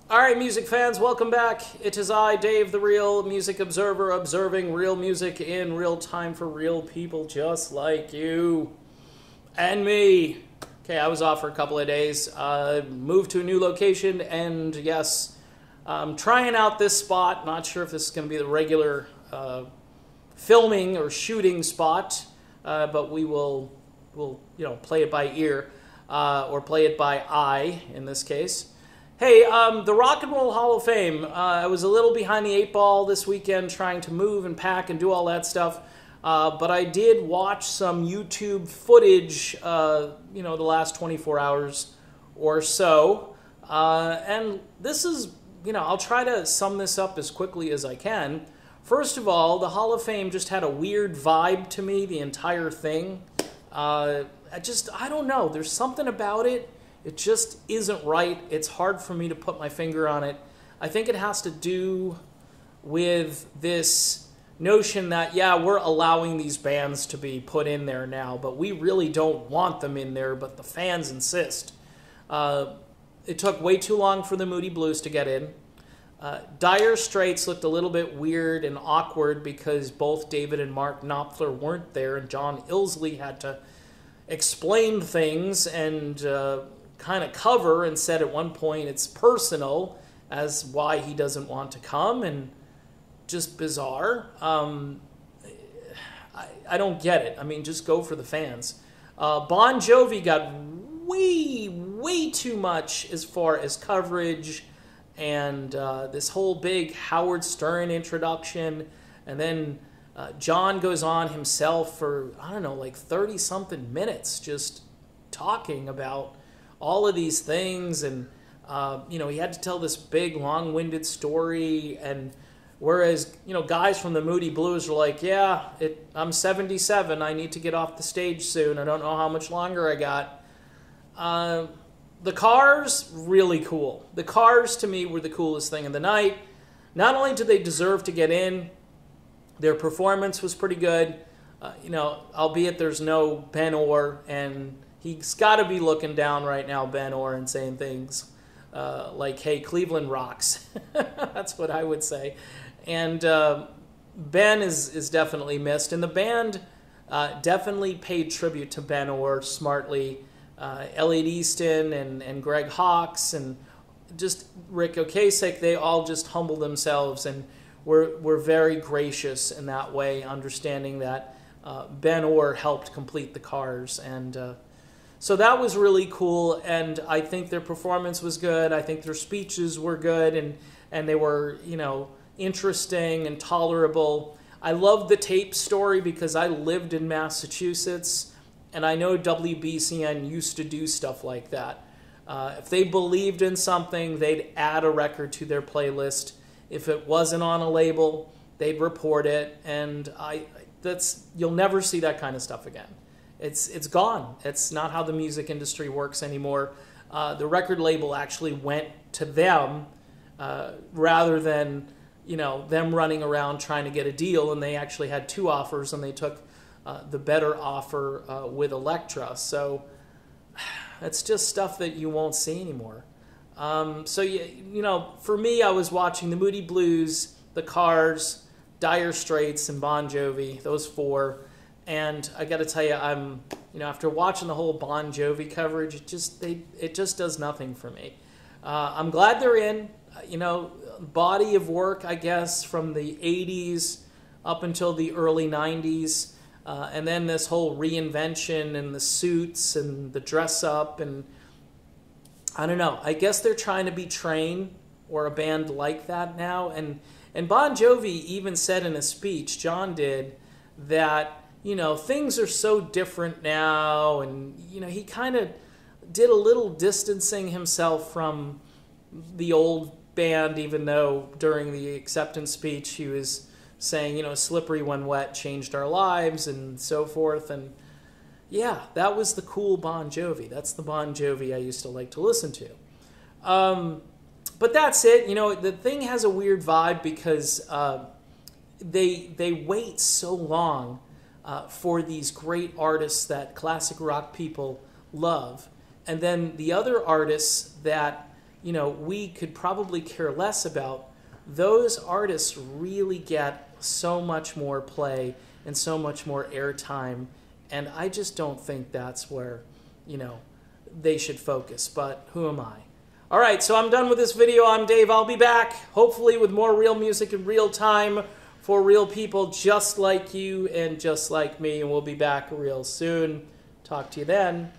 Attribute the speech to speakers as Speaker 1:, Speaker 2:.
Speaker 1: All right, music fans, welcome back. It is I, Dave the Real Music Observer, observing real music in real time for real people just like you and me. Okay, I was off for a couple of days, moved to a new location, and yes, I'm trying out this spot. Not sure if this is going to be the regular filming or shooting spot, but we'll play it by ear, or play it by eye in this case. Hey, the Rock and Roll Hall of Fame. I was a little behind the 8 ball this weekend trying to move and pack and do all that stuff. But I did watch some YouTube footage, the last 24 hours or so. And this is, I'll try to sum this up as quickly as I can. First of all, the Hall of Fame just had a weird vibe to me, the entire thing. I don't know. There's something about it. It just isn't right. It's hard for me to put my finger on it. I think it has to do with this notion that, yeah, we're allowing these bands to be put in there now, but we really don't want them in there, but the fans insist. It took way too long for the Moody Blues to get in. Dire Straits looked a little bit weird and awkward because both David and Mark Knopfler weren't there, and John Illsley had to explain things and kind of cover and said at one point it's personal as why he doesn't want to come, and just bizarre. I don't get it. I mean, just go for the fans. Bon Jovi got way too much as far as coverage, and this whole big Howard Stern introduction, and then John goes on himself for, I don't know, like 30-something minutes just talking about all of these things, and he had to tell this big long-winded story, and whereas guys from the Moody Blues were like, yeah, I'm 77, I need to get off the stage soon, I don't know how much longer I got. The Cars, really cool. The Cars to me were the coolest thing of the night. Not only did they deserve to get in, their performance was pretty good, albeit there's no Ben Orr, and he's got to be looking down right now, Ben Orr, and saying things like, hey, Cleveland rocks. That's what I would say. And Ben is definitely missed. And the band definitely paid tribute to Ben Orr smartly. Elliot Easton and Greg Hawkes and just Rick Ocasek, they all just humbled themselves and were very gracious in that way, understanding that Ben Orr helped complete the Cars. And so that was really cool, and I think their performance was good. I think their speeches were good, and they were, interesting and tolerable. I love the tape story because I lived in Massachusetts, and I know WBCN used to do stuff like that. If they believed in something, they'd add a record to their playlist. If it wasn't on a label, they'd report it, and you'll never see that kind of stuff again. It's gone. It's not how the music industry works anymore. The record label actually went to them rather than them running around trying to get a deal, and they actually had 2 offers, and they took the better offer with Elektra. So it's just stuff that you won't see anymore. For me, I was watching the Moody Blues, the Cars, Dire Straits, and Bon Jovi, those 4. And I got to tell you, I'm, after watching the whole Bon Jovi coverage, it just does nothing for me. I'm glad they're in, body of work, I guess, from the 80s up until the early 90s. And then this whole reinvention and the suits and the dress up, and I don't know. I guess they're trying to be Train or a band like that now. And Bon Jovi even said in a speech, John did, that things are so different now, and he kind of did a little distancing himself from the old band, even though during the acceptance speech he was saying, slippery when wet changed our lives and so forth. And yeah, that was the cool Bon Jovi. That's the Bon Jovi I used to like to listen to. But that's it. The thing has a weird vibe because they wait so long for these great artists that classic rock people love. And then the other artists that you know, we could probably care less about, those artists really get so much more play and so much more airtime, and I just don't think that's where, you know, they should focus, but who am I? All right, so I'm done with this video. I'm Dave. I'll be back, hopefully with more real music in real time for real people just like you and just like me, and we'll be back real soon. Talk to you then.